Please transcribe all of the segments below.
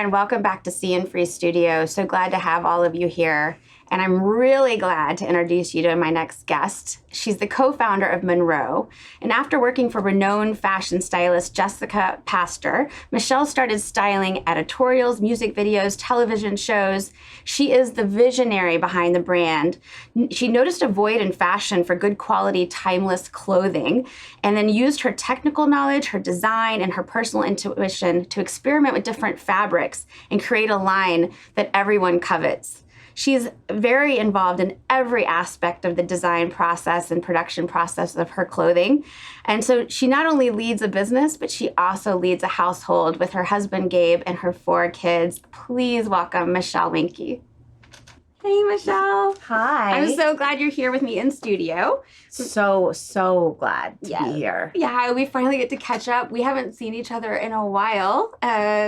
everyone. Welcome back to See and Free Studio. So glad to have all of you here. And I'm really glad to introduce you to my next guest. She's the co-founder of MONROW. And after working for renowned fashion stylist Jessica Pastor, Michelle started styling editorials, music videos, television shows. She is the visionary behind the brand. She noticed a void in fashion for good quality, timeless clothing, and then used her technical knowledge, her design, and her personal intuition to experiment with different fabrics and create a line that everyone covets. She's very involved in every aspect of the design process and production process of her clothing. And so she not only leads a business, but she also leads a household with her husband, Gabe, and her 4 kids. Please welcome Michelle Wenke. Hey, Michelle. Hi. I'm so glad you're here with me in studio. So glad to be here. Yeah, we finally get to catch up. We haven't seen each other in a while.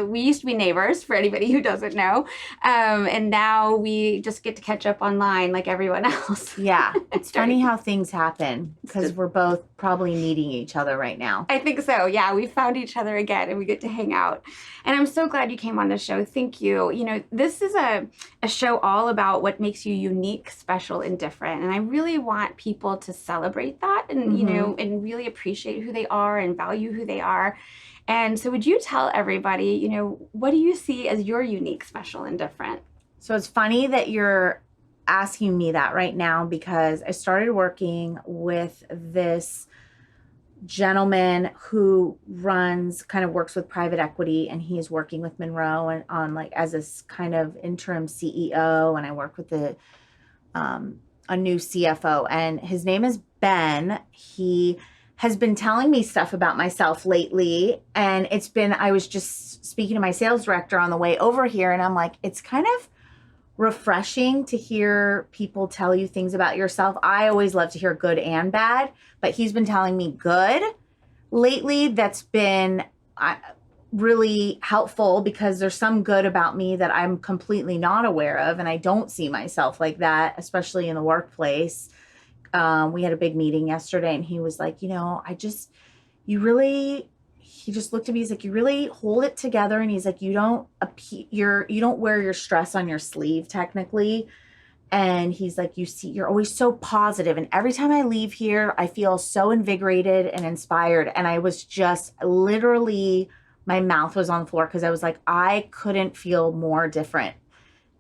We used to be neighbors, for anybody who doesn't know. And now we just get to catch up online like everyone else. Yeah, it's funny how things happen because we're both probably needing each other right now. I think so. Yeah, we found each other again and we get to hang out. And I'm so glad you came on the show. Thank you. You know, this is a show all about what makes you unique, special, and different. And I really want people to celebrate that and, you know, and really appreciate who they are and value who they are. And so would you tell everybody, you know, what do you see as your unique, special, and different? So it's funny that you're asking me that right now because I started working with this gentleman who works with private equity, and he's working with MONROW and on like as this kind of interim CEO, and I work with a new CFO, and his name is Ben. He has been telling me stuff about myself lately, and I was just speaking to my sales director on the way over here, and I'm like, it's kind of refreshing to hear people tell you things about yourself. I always love to hear good and bad, but he's been telling me good lately. That's been really helpful because there's some good about me that I'm completely not aware of, and I don't see myself like that, especially in the workplace. We had a big meeting yesterday, and he was like, you know, he just looked at me. He's like, you really hold it together. And he's like, you don't wear your stress on your sleeve technically. And he's like, you're always so positive. And every time I leave here, I feel so invigorated and inspired. And I was just literally, my mouth was on the floor because I was like, I couldn't feel more different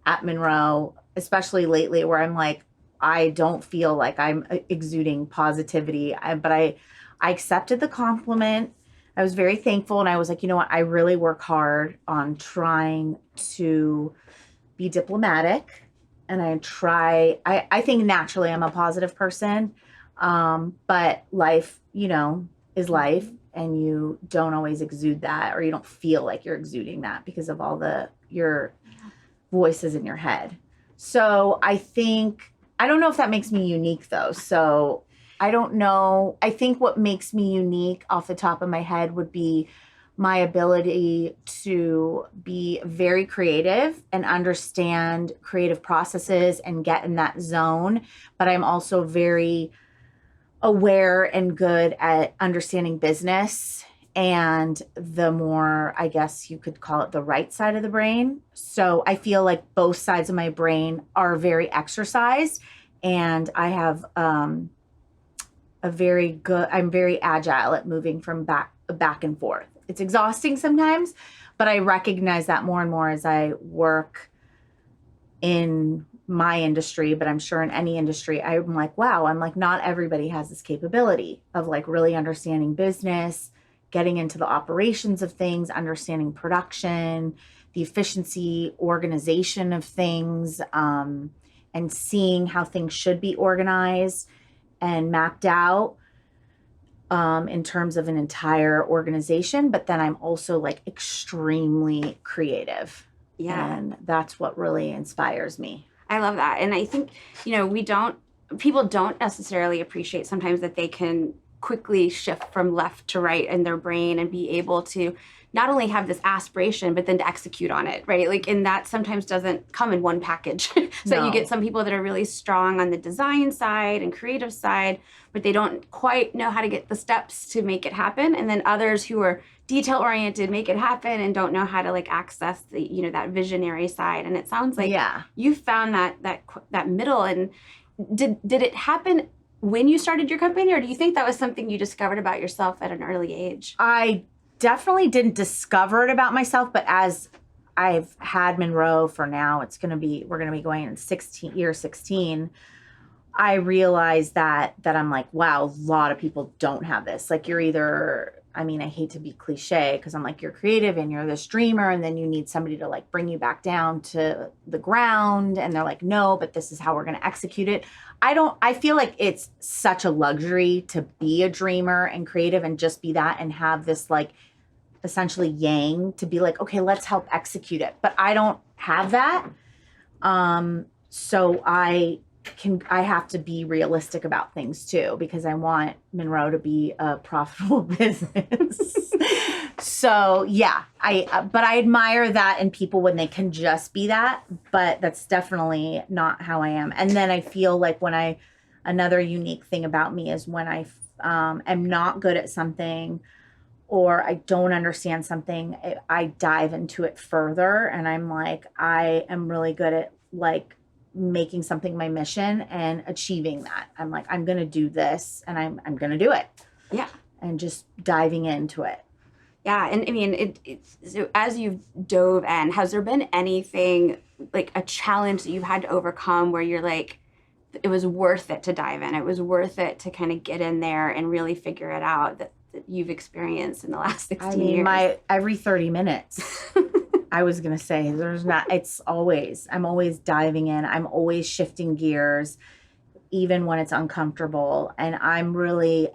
at MONROW, especially lately where I'm like, I don't feel like I'm exuding positivity. But I accepted the compliment. I was very thankful, and I was like, you know what? I really work hard on trying to be diplomatic, and I think naturally I'm a positive person, but life, you know, is life, and you don't always exude that, or you don't feel like you're exuding that because of all your voices in your head. So I don't know if that makes me unique though. So I don't know. I think what makes me unique off the top of my head would be my ability to be very creative and understand creative processes and get in that zone. But I'm also very aware and good at understanding business and the more, I guess you could call it, the right side of the brain. So I feel like both sides of my brain are very exercised, and I have I'm very agile at moving from back and forth. It's exhausting sometimes, but I recognize that more and more as I work in my industry, but I'm sure in any industry, I'm like, wow, not everybody has this capability of like really understanding business, getting into the operations of things, understanding production, the efficiency, organization of things, and seeing how things should be organized and mapped out in terms of an entire organization. But then I'm also like extremely creative. Yeah. And that's what really inspires me. I love that. And I think, you know, people don't necessarily appreciate sometimes that they can quickly shift from left to right in their brain and be able to not only have this aspiration, but then to execute on it, right? Like, and that sometimes doesn't come in one package. So No. you get some people that are really strong on the design side and creative side, but they don't quite know how to get the steps to make it happen. And then others who are detail oriented, make it happen, and don't know how to like access the, you know, that visionary side. And it sounds like you found that middle. And did it happen when you started your company, or do you think that was something you discovered about yourself at an early age? I definitely didn't discover it about myself, but as I've had MONROW for now, we're going to be going in 16. I realized that I'm like, wow, a lot of people don't have this. Like, you're either, I mean, I hate to be cliche because I'm like, you're creative and you're this dreamer, and then you need somebody to like bring you back down to the ground. And they're like, no, but this is how we're going to execute it. I feel like it's such a luxury to be a dreamer and creative and just be that and have this like essentially yang to be like, okay, let's help execute it. But I don't have that. So I have to be realistic about things too, because I want MONROW to be a profitable business. So yeah, but I admire that in people when they can just be that, but that's definitely not how I am. And then I feel like another unique thing about me is when I am not good at something or I don't understand something, I dive into it further. And I'm like, I am really good at like making something my mission and achieving that. I'm like, I'm going to do this and I'm going to do it. Yeah. And just diving into it. Yeah. And I mean, so as you've dove in, has there been anything like a challenge that you've had to overcome where you're like, it was worth it to dive in? It was worth it to kind of get in there and really figure it out that you've experienced in the last 16 years? Every 30 minutes, I was going to say, I'm always diving in. I'm always shifting gears, even when it's uncomfortable. And I literally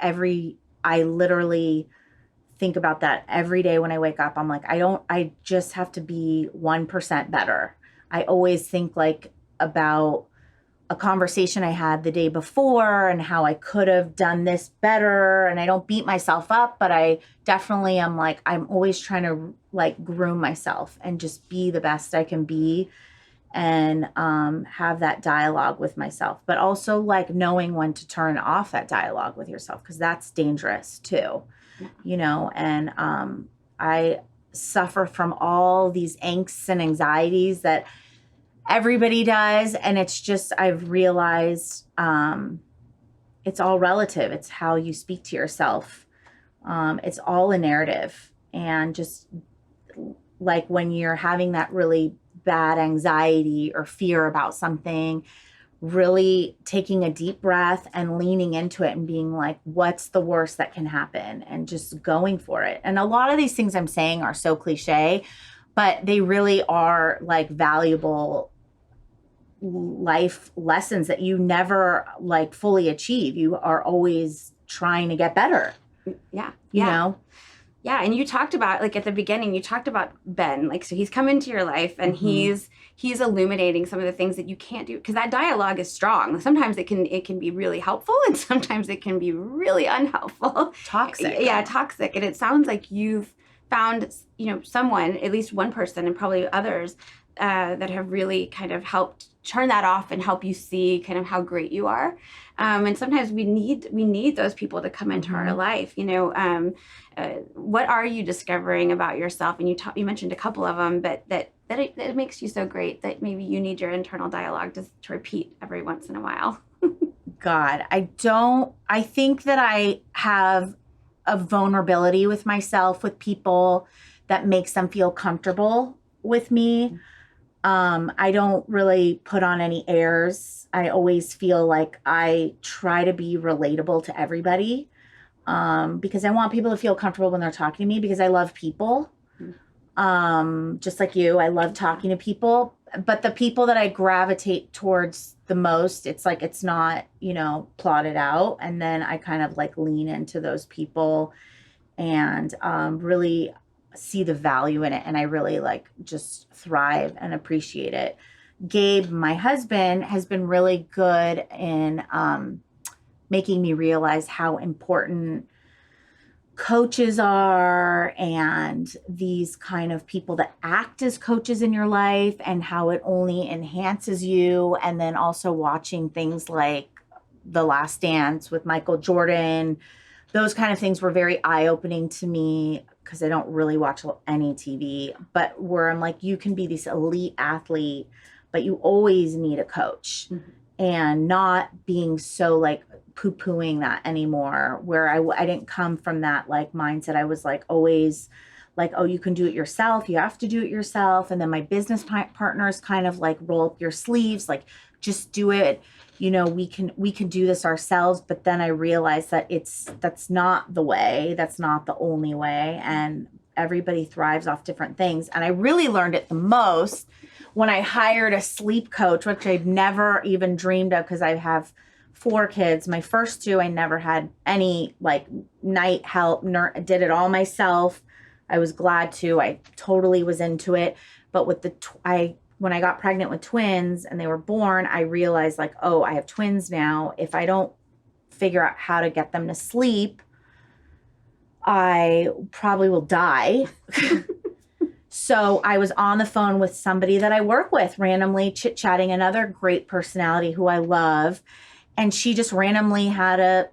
think about that every day when I wake up. I'm like, I just have to be 1% better. I always think like about a conversation I had the day before and how I could have done this better. And I don't beat myself up, but I definitely am like, I'm always trying to like groom myself and just be the best I can be and have that dialogue with myself, but also like knowing when to turn off that dialogue with yourself, because that's dangerous too, you know. And I suffer from all these angsts and anxieties that everybody does. And it's just, I've realized it's all relative. It's how you speak to yourself. It's all a narrative. And just like when you're having that really bad anxiety or fear about something, really taking a deep breath and leaning into it and being like, what's the worst that can happen? And just going for it. And a lot of these things I'm saying are so cliche, but they really are like valuable life lessons that you never like fully achieve. You are always trying to get better. Yeah. You know? Yeah. And you talked about, like at the beginning, you talked about Ben, like, so he's come into your life and he's illuminating some of the things that you can't do, because that dialogue is strong. Sometimes it can be really helpful and sometimes it can be really unhelpful. Toxic. Yeah, toxic. And it sounds like you've found, you know, someone, at least one person and probably others that have really kind of helped turn that off and help you see kind of how great you are. And sometimes we need those people to come into our life. You know, what are you discovering about yourself? And you mentioned a couple of them, but that it makes you so great that maybe you need your internal dialogue to repeat every once in a while. God, I think that I have a vulnerability with myself, with people, that makes them feel comfortable with me. I don't really put on any airs. I always feel like I try to be relatable to everybody, because I want people to feel comfortable when they're talking to me, because I love people. Just like you, I love talking to people, but the people that I gravitate towards the most, it's like, it's not, you know, plotted out. And then I kind of like lean into those people and, really see the value in it. And I really like just thrive and appreciate it. Gabe, my husband, has been really good in making me realize how important coaches are and these kind of people that act as coaches in your life and how it only enhances you. And then also watching things like The Last Dance with Michael Jordan, those kind of things were very eye-opening to me because I don't really watch any TV, but where I'm like, you can be this elite athlete, but you always need a coach. Mm-hmm. And not being so like poo-pooing that anymore, where I didn't come from that like mindset. I was like always like, oh, you can do it yourself. You have to do it yourself. And then my business partners kind of like roll up your sleeves, like just do it. You know, we can do this ourselves. But then I realized that that's not the way. That's not the only way. And everybody thrives off different things. And I really learned it the most when I hired a sleep coach, which I'd never even dreamed of because I have 4 kids. My first 2, I never had any like night help, did it all myself. I was glad to. I totally was into it. But with when I got pregnant with twins and they were born, I realized like, oh, I have twins now. If I don't figure out how to get them to sleep, I probably will die. So I was on the phone with somebody that I work with, randomly chit-chatting, another great personality who I love. And she just randomly had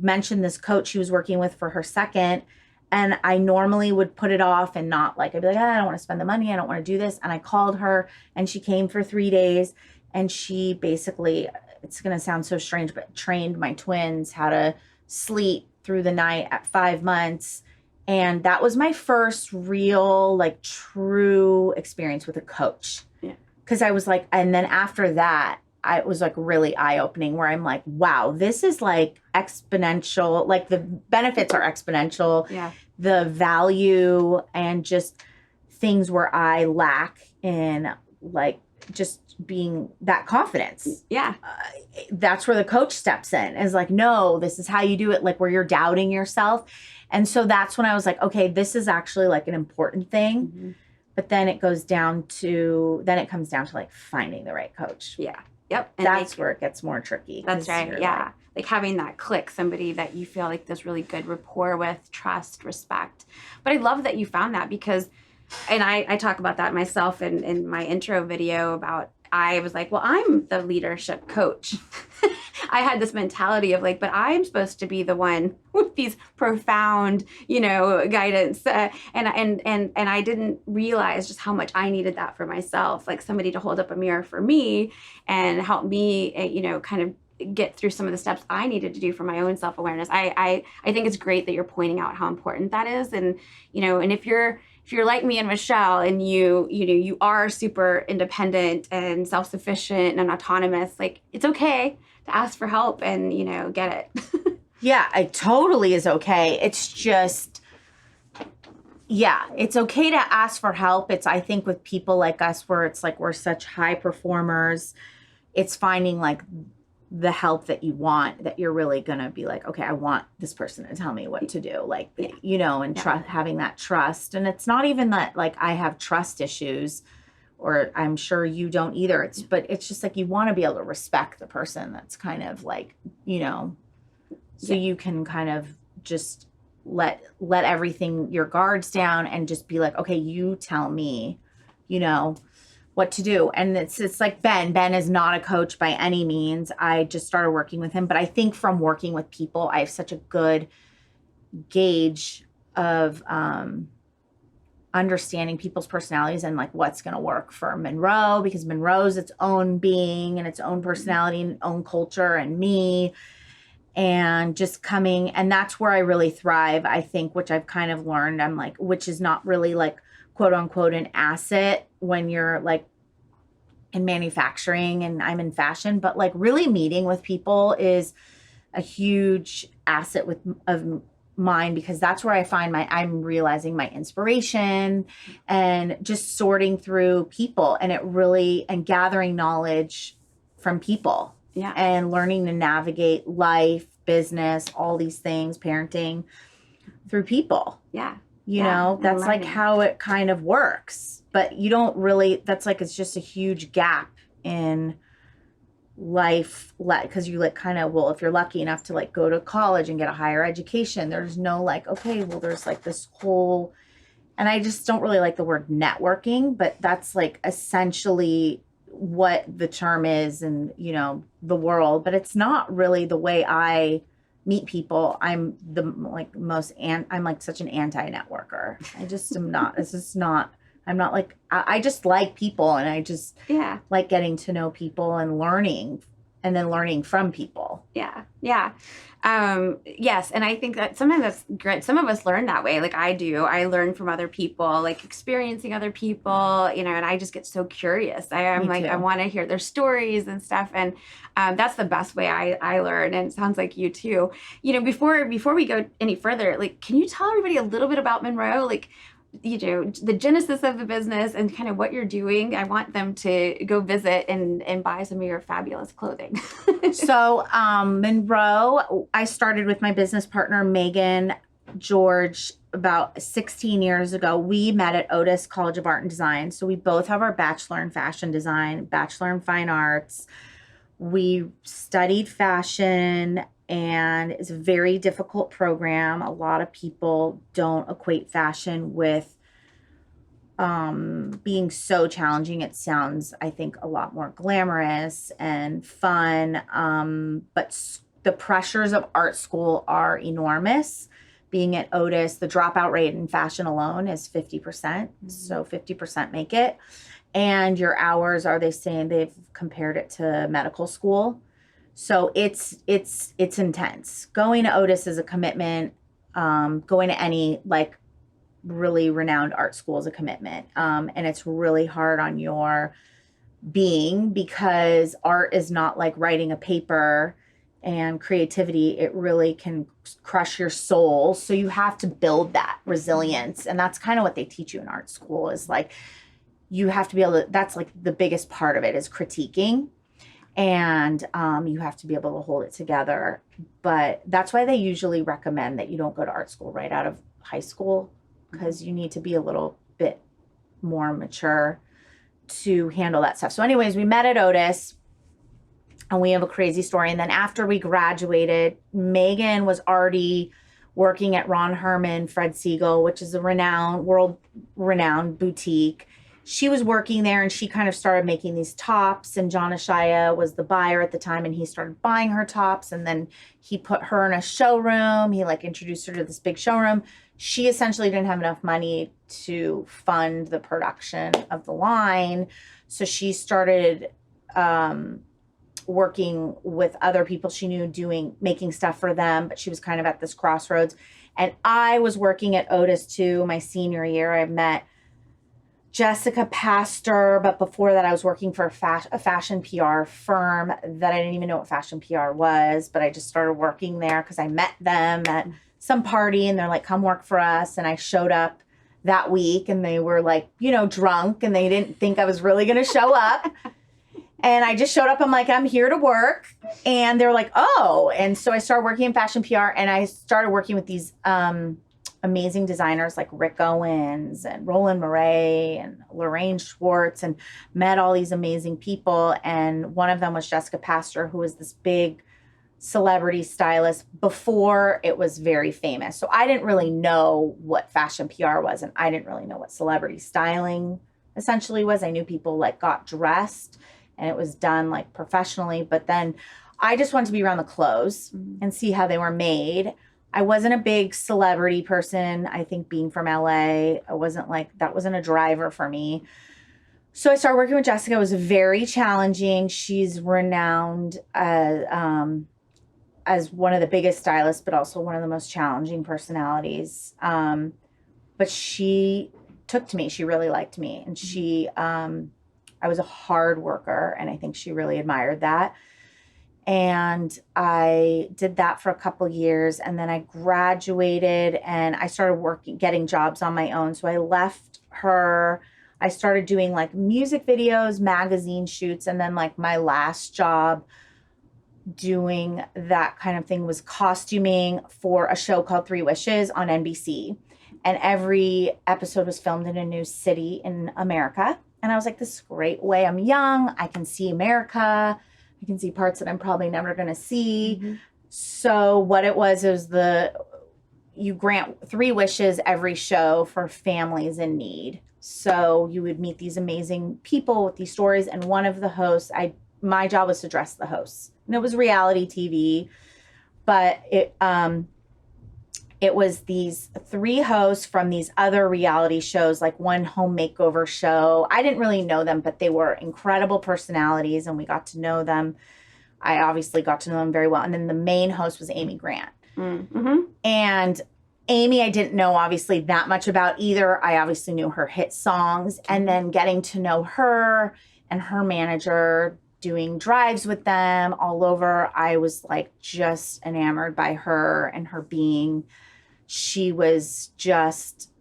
mention this coach she was working with for her second. And I normally would put it off and not like, I'd be like, I don't want to spend the money. I don't want to do this. And I called her and she came for 3 days. And she basically, it's going to sound so strange, but trained my twins how to sleep through the night at 5 months. And that was my first real, like, true experience with a coach. Yeah. Because I was like, and then after that, it was like really eye-opening where I'm like, wow, this is like exponential. Like the benefits are exponential. Yeah. The value and just things where I lack in like just being that confidence. Yeah. That's where the coach steps in. Is like, no, this is how you do it. Like where you're doubting yourself. And so that's when I was like, okay, this is actually like an important thing. Mm-hmm. But then it comes down to like finding the right coach. Yeah. Yep. And that's where it gets more tricky. That's right. Yeah. Like having that click, somebody that you feel like there's really good rapport with, trust, respect. But I love that you found that because, and I talk about that myself in my intro video about, I was like, well, I'm the leadership coach. I had this mentality of like, but I'm supposed to be the one with these profound, guidance. And I didn't realize just how much I needed that for myself, like somebody to hold up a mirror for me and help me, kind of get through some of the steps I needed to do for my own self-awareness. I think it's great that you're pointing out how important that is. And, and if you're like me and Michelle and you are super independent and self-sufficient and autonomous, like it's okay to ask for help and, get it. Yeah, it totally is okay. It's just, yeah, it's okay to ask for help. It's, I think with people like us where it's like we're such high performers, it's finding like the help that you want, that you're really going to be like, okay, I want this person to tell me what to do. Like, and having that trust. And it's not even that like I have trust issues or I'm sure you don't either. But it's just like, you want to be able to respect the person that's kind of like, so you can kind of just let everything, your guards down and just be like, okay, you tell me, what to do. And it's like Ben is not a coach by any means. I just started working with him, but I think from working with people, I have such a good gauge of understanding people's personalities and like what's going to work for MONROW, because MONROW's its own being and its own personality and own culture, and me, and just coming. And that's where I really thrive, I think, which I've kind of learned. I'm like, which is not really like quote unquote an asset when you're like in manufacturing and I'm in fashion, but like really meeting with people is a huge asset of mine, because that's where I find I'm realizing my inspiration and just sorting through people and gathering knowledge from people. Yeah. And learning to navigate life, business, all these things, parenting through people. Yeah. That's like how it kind of works, but you don't really, that's like, it's just a huge gap in life, because you like kind of, well, if you're lucky enough to like go to college and get a higher education, there's no like, okay, well, there's like this whole, and I just don't really like the word networking, but that's like essentially what the term is in, you know, the world, but it's not really the way I meet people. I'm the like most, and I'm like such an anti-networker. I just am not, it's just not, I'm not like, I just like people, and I just like getting to know people and learning, and then learning from people. Yeah. Yeah. Yes. And I think that sometimes that's great. Some of us learn that way. Like I do. I learn from other people, like experiencing other people, you know, and I just get so curious. I'm like, I want to hear their stories and stuff. And that's the best way I learn. And it sounds like you too. You know, before we go any further, like, can you tell everybody a little bit about MONROW? Like, you know, the genesis of the business and kind of what you're doing. I want them to go visit and buy some of your fabulous clothing. So MONROW, I started with my business partner, Megan George, about 16 years ago. We met at Otis College of Art and Design. So we both have our bachelor in fashion design, bachelor in fine arts. We studied fashion, and it's a very difficult program. A lot of people don't equate fashion with being so challenging. It sounds, I think, a lot more glamorous and fun. But the pressures of art school are enormous. Being at Otis, the dropout rate in fashion alone is 50%. Mm-hmm. So 50% make it. And your hours, are they saying they've compared it to medical school? So it's intense. Going to Otis is a commitment. Going to any like really renowned art school is a commitment. And it's really hard on your being, because art is not like writing a paper, and creativity, it really can crush your soul. So you have to build that resilience. And that's kind of what they teach you in art school, is like, you have to be able to, that's like the biggest part of it, is critiquing. And you have to be able to hold it together. But that's why they usually recommend that you don't go to art school right out of high school, because you need to be a little bit more mature to handle that stuff. So anyways, we met at Otis, and we have a crazy story. And then after we graduated, Megan was already working at Ron Herman, Fred Siegel, which is a world renowned boutique. She was working there, and she kind of started making these tops, and John Ashaya was the buyer at the time, and he started buying her tops, and then he put her in a showroom. He like introduced her to this big showroom. She essentially didn't have enough money to fund the production of the line. So she started working with other people she knew, making stuff for them, but she was kind of at this crossroads. And I was working at Otis too. My senior year, I met Jessica Pastor, but before that I was working for a fashion PR firm that I didn't even know what fashion PR was, but I just started working there because I met them at some party, and they're like, come work for us. And I showed up that week, and they were like, you know, drunk, and they didn't think I was really going to show up. And I just showed up. I'm like, I'm here to work. And they're like, oh. And so I started working in fashion PR, and I started working with these amazing designers like Rick Owens and Roland Murray and Lorraine Schwartz, and met all these amazing people. And one of them was Jessica Pastor, who was this big celebrity stylist before it was very famous. So I didn't really know what fashion PR was, and I didn't really know what celebrity styling essentially was. I knew people like got dressed, and it was done like professionally, but then I just wanted to be around the clothes and see how they were made. I wasn't a big celebrity person. I think being from LA, I wasn't like, that wasn't a driver for me. So I started working with Jessica. It was very challenging. She's renowned as one of the biggest stylists, but also one of the most challenging personalities. But she took to me. She really liked me. And I was a hard worker, and I think she really admired that. And I did that for a couple years, and then I graduated, and I started getting jobs on my own. So I left her. I started doing like music videos, magazine shoots, and then like my last job doing that kind of thing was costuming for a show called 3 Wishes on NBC. And every episode was filmed in a new city in America. And I was like, this is a great way. I'm young. I can see America. I can see parts that I'm probably never going to see. Mm-hmm. So what it was you grant 3 wishes every show for families in need. So you would meet these amazing people with these stories. And one of the hosts, my job was to dress the hosts. And it was reality TV, but it was these 3 hosts from these other reality shows, like one home makeover show. I didn't really know them, but they were incredible personalities and we got to know them. I obviously got to know them very well. And then the main host was Amy Grant. Mm-hmm. And Amy, I didn't know obviously that much about either. I obviously knew her hit songs. And then getting to know her and her manager, doing drives with them all over, I was like just enamored by her and her being. She was just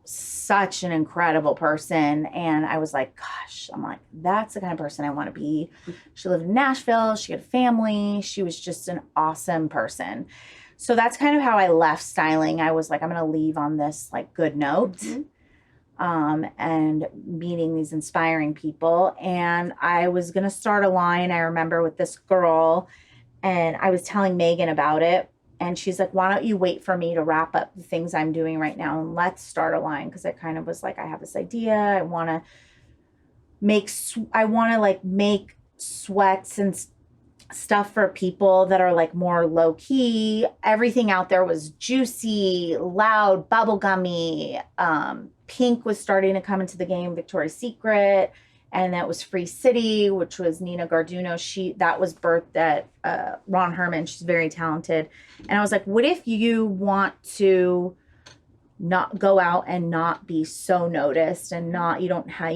such an incredible person. And I was like, gosh, I'm like, that's the kind of person I want to be. She lived in Nashville. She had a family. She was just an awesome person. So that's kind of how I left styling. I was like, I'm going to leave on this like good note. And meeting these inspiring people. And I was going to start a line, I remember, with this girl. And I was telling Megan about it. And she's like, why don't you wait for me to wrap up the things I'm doing right now and let's start a line? Because I kind of was like, I have this idea. I want to make sweats and stuff for people that are like more low key. Everything out there was juicy, loud, bubblegummy. Pink was starting to come into the game, Victoria's Secret. And that was Free City, which was Nina Garduno. That was birthed at Ron Herman. She's very talented. And I was like, what if you want to not go out and not be so noticed and you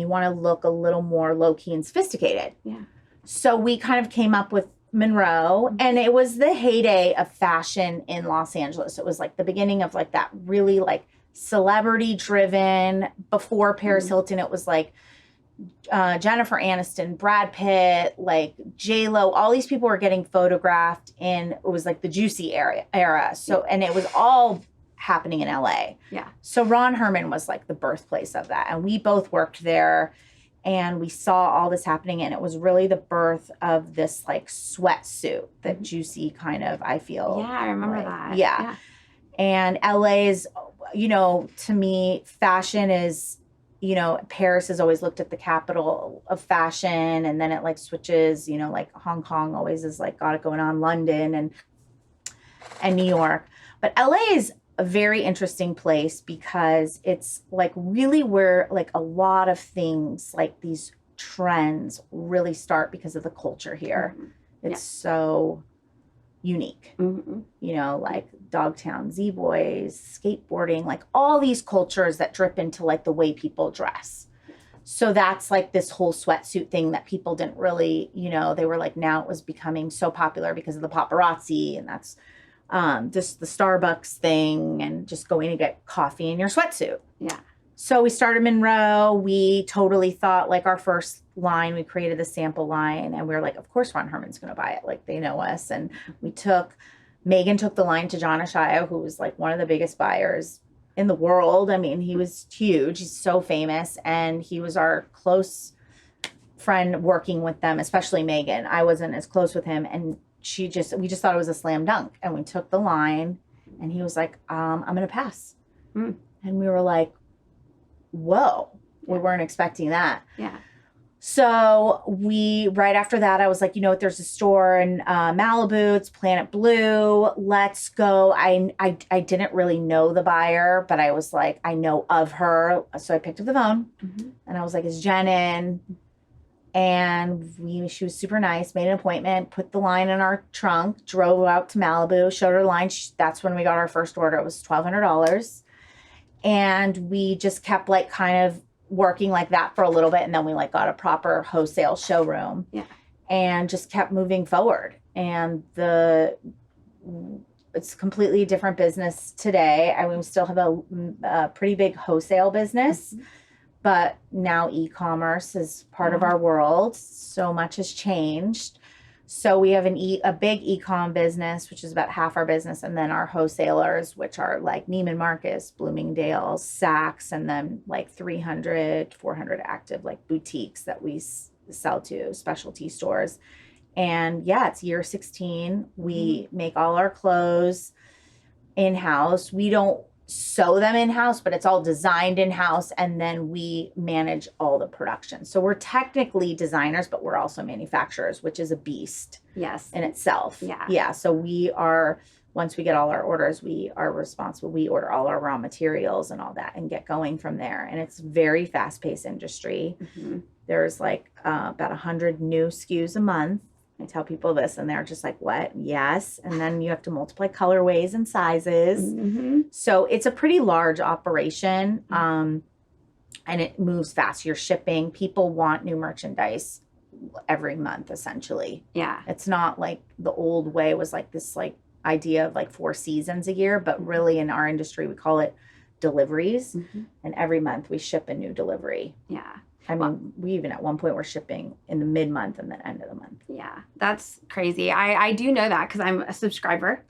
want to look a little more low key and sophisticated. Yeah. So we kind of came up with MONROW, and it was the heyday of fashion in Los Angeles. It was like the beginning of like that really like celebrity driven. Before Paris Hilton, it was like Jennifer Aniston, Brad Pitt, like J-Lo, all these people were getting photographed in, it was like the juicy era. So, and it was all happening in LA. Yeah. So Ron Herman was like the birthplace of that. And we both worked there and we saw all this happening. And it was really the birth of this like sweatsuit that juicy kind of, I feel. Yeah, I remember like, that. Yeah. And LA is, to me, fashion is, Paris has always looked at the capital of fashion, and then it like switches, like Hong Kong always is like got it going on, London and New York. But LA is a very interesting place because it's like really where like a lot of things, like these trends really start because of the culture here. It's so unique, like Dogtown Z-Boys, skateboarding, like all these cultures that drip into like the way people dress. So that's like this whole sweatsuit thing that people didn't really, they were like, now it was becoming so popular because of the paparazzi, and that's just the Starbucks thing and just going to get coffee in your sweatsuit. Yeah. So we started MONROW. We totally thought like our first line, we created the sample line, and we were like, of course Ron Herman's going to buy it. Like they know us. And Megan took the line to John Ashaya, who was like one of the biggest buyers in the world. I mean, he was huge. He's so famous. And he was our close friend working with them, especially Megan. I wasn't as close with him. And we just thought it was a slam dunk. And we took the line and he was like, I'm going to pass. And we were like, whoa, we weren't expecting that. Yeah. So right after that, I was like, there's a store in Malibu, it's Planet Blue. Let's go. I didn't really know the buyer, but I was like, I know of her. So I picked up the phone and I was like, is Jen in? And she was super nice, made an appointment, put the line in our trunk, drove out to Malibu, showed her the line. That's when we got our first order. It was $1,200. And we just kept like kind of working like that for a little bit. And then we like got a proper wholesale showroom and just kept moving forward. And it's a completely different business today. I mean, we still have a pretty big wholesale business, but now e-commerce is part of our world. So much has changed. So we have a big e-com business, which is about half our business, and then our wholesalers, which are like Neiman Marcus, Bloomingdale's, Saks, and then like 300, 400 active like boutiques that we sell to, specialty stores. And yeah, it's year 16. We make all our clothes in-house. We don't sew them in-house, but it's all designed in-house. And then we manage all the production. So we're technically designers, but we're also manufacturers, which is a beast in itself. Yeah. So we are, once we get all our orders, we are responsible. We order all our raw materials and all that and get going from there. And it's very fast-paced industry. There's like about 100 new SKUs a month. I tell people this and they're just like, what? Yes. And then you have to multiply colorways and sizes. So it's a pretty large operation. And it moves fast. You're shipping. People want new merchandise every month, essentially. Yeah. It's not like the old way was like this like idea of like 4 seasons a year, but really in our industry, we call it deliveries. And every month we ship a new delivery. Yeah. I mean, we even at one point were shipping in the mid-month and the end of the month. Yeah, that's crazy. I do know that because I'm a subscriber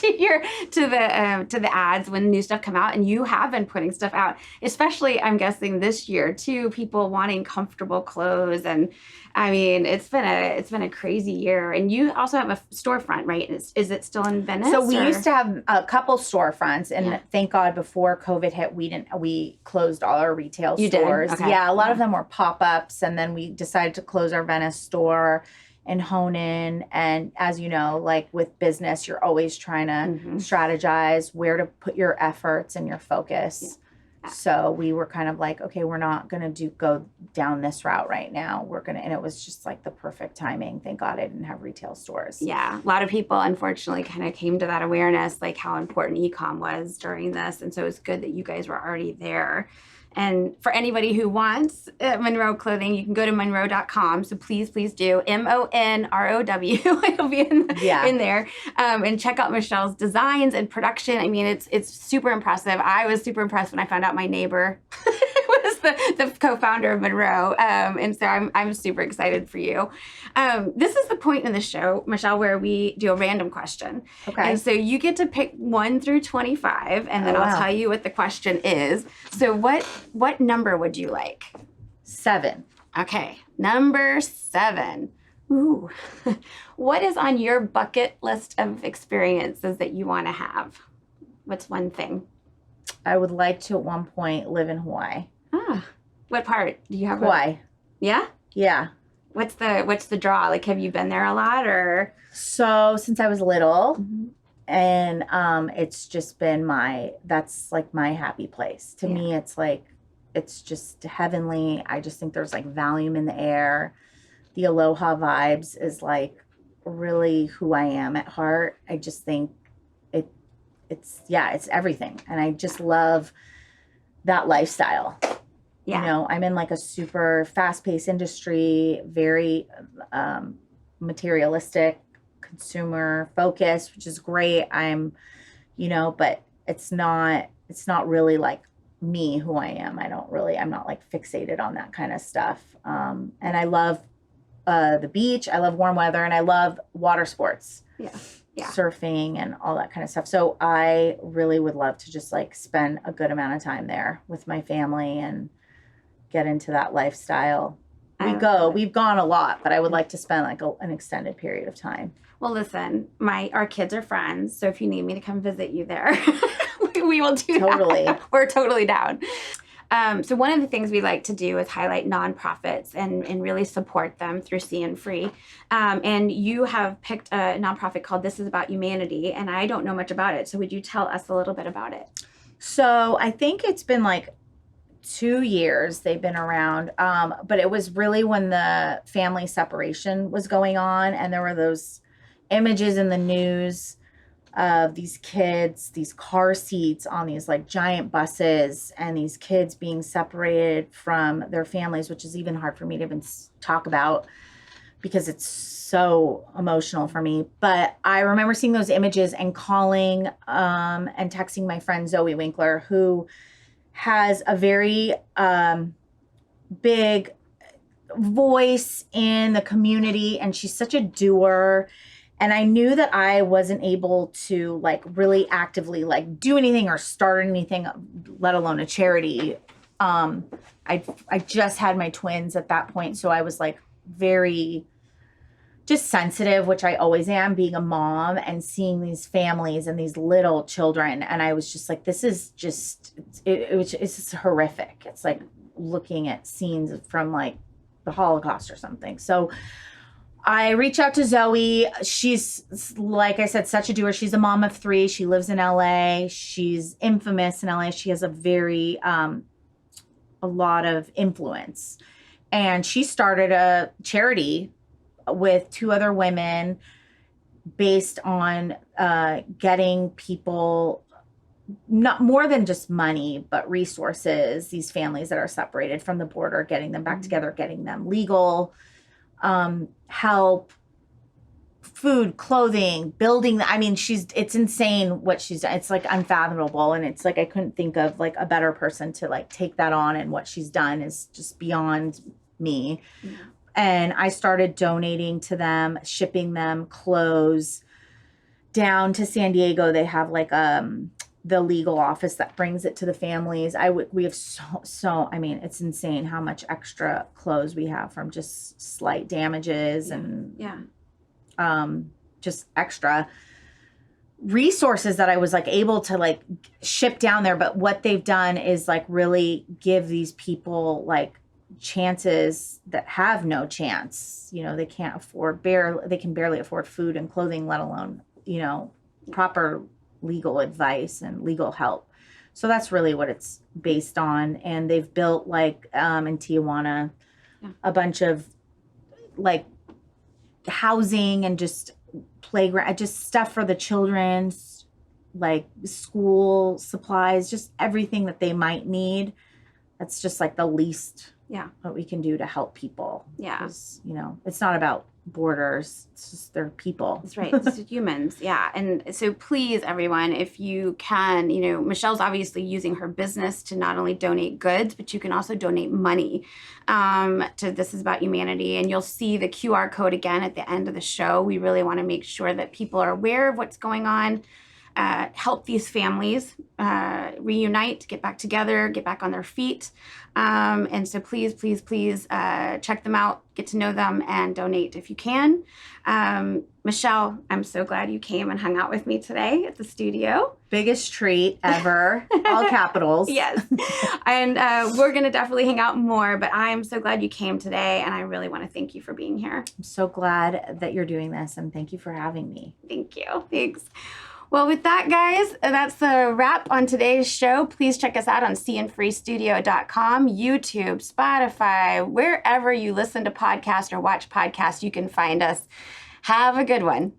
to the ads when new stuff come out, and you have been putting stuff out, especially I'm guessing this year too. People wanting comfortable clothes, and I mean it's been a crazy year. And you also have a storefront, right? Is it still in Venice? So we used to have a couple storefronts, and thank God before COVID hit, we closed all our retail stores. Okay. Yeah, a lot of them were pop-ups, and then we decided to close our Venice store and hone in. And as you know, like with business, you're always trying to strategize where to put your efforts and your focus. So we were kind of like, okay, we're not going to go down this route right now. And it was just like the perfect timing. Thank God I didn't have retail stores. Yeah. A lot of people, unfortunately, kind of came to that awareness, like how important e-com was during this. And so it's good that you guys were already there. And for anybody who wants Monrow clothing, you can go to monrow.com. So please do. MONROW. It'll be in there. And check out Michelle's designs and production. I mean, it's super impressive. I was super impressed when I found out my neighbor was the co-founder of Monrow. And so I'm super excited for you. This is the point in the show, Michelle, where we do a random question. Okay. And so you get to pick 1 through 25, and then I'll tell you what the question is. So what number would you like? 7. Okay, number 7. Ooh. What is on your bucket list of experiences that you want to have? What's one thing? I would like to at one point live in Hawaii. Ah, what part do you have? Hawaii. Yeah? Yeah. What's the draw? Like, have you been there a lot, or? So since I was little, and it's just been that's like my happy place. To me, it's like, it's just heavenly. I just think there's like volume in the air. The aloha vibes is like really who I am at heart. I just think it's everything. And I just love that lifestyle. Yeah. You know, I'm in like a super fast-paced industry, very materialistic, consumer focused, which is great. But it's not really like me, who I am. I'm not like fixated on that kind of stuff. And I love the beach. I love warm weather, and I love water sports. Yeah. Surfing and all that kind of stuff. So I really would love to just like spend a good amount of time there with my family and get into that lifestyle. We've gone a lot, but I would like to spend like an extended period of time. Well, listen, our kids are friends, so if you need me to come visit you there, we will do Totally. that. We're totally down. So one of the things we like to do is highlight nonprofits and really support them through See & Free. And you have picked a nonprofit called This Is About Humanity, and I don't know much about it. So would you tell us a little bit about it? So I think it's been like 2 years they've been around. But it was really when the family separation was going on, and there were those images in the news of these kids, these car seats on these like giant buses, and these kids being separated from their families, which is even hard for me to even talk about because it's so emotional for me. But I remember seeing those images and calling and texting my friend Zoe Winkler, who has a very big voice in the community, and she's such a doer. And I knew that I wasn't able to like really actively like do anything or start anything, let alone a charity. I just had my twins at that point. So I was like just just sensitive, which I always am, being a mom and seeing these families and these little children. And I was just like, this is just, it's just horrific. It's like looking at scenes from like the Holocaust or something. So I reach out to Zoe. She's, like I said, such a doer. She's a mom of 3. She lives in LA. She's infamous in LA. She has a very, a lot of influence. And she started a charity with 2 other women based on getting people not more than just money, but resources, these families that are separated from the border, getting them back together, getting them legal help, food, clothing, building. I mean, it's insane what she's done. It's like unfathomable. And it's like, I couldn't think of like a better person to like take that on, and what she's done is just beyond me. Mm-hmm. And I started donating to them, shipping them clothes down to San Diego. They have like the legal office that brings it to the families. We have so I mean, it's insane how much extra clothes we have from just slight damages and just extra resources that I was like able to like ship down there. But what they've done is like really give these people like chances that have no chance. You know, they can't afford they can barely afford food and clothing, let alone, you know, proper legal advice and legal help. So that's really what it's based on. And they've built like in Tijuana a bunch of like housing and just playground, just stuff for the children, like school supplies, just everything that they might need. That's just like the least what we can do to help people. Yeah. 'Cause, you know, it's not about borders. It's just they're people. That's right. It's humans. Yeah. And so please, everyone, if you can, you know, Michelle's obviously using her business to not only donate goods, but you can also donate money to This Is About Humanity. And you'll see the QR code again at the end of the show. We really want to make sure that people are aware of what's going on. Help these families reunite, get back together, get back on their feet. And so please, please, please check them out, get to know them, and donate if you can. Michelle, I'm so glad you came and hung out with me today at the studio. Biggest treat ever, all capitals. Yes. And we're going to definitely hang out more, but I'm so glad you came today, and I really want to thank you for being here. I'm so glad that you're doing this, and thank you for having me. Thank you. Thanks. Well, with that, guys, that's the wrap on today's show. Please check us out on cnfreestudio.com, YouTube, Spotify, wherever you listen to podcasts or watch podcasts, you can find us. Have a good one.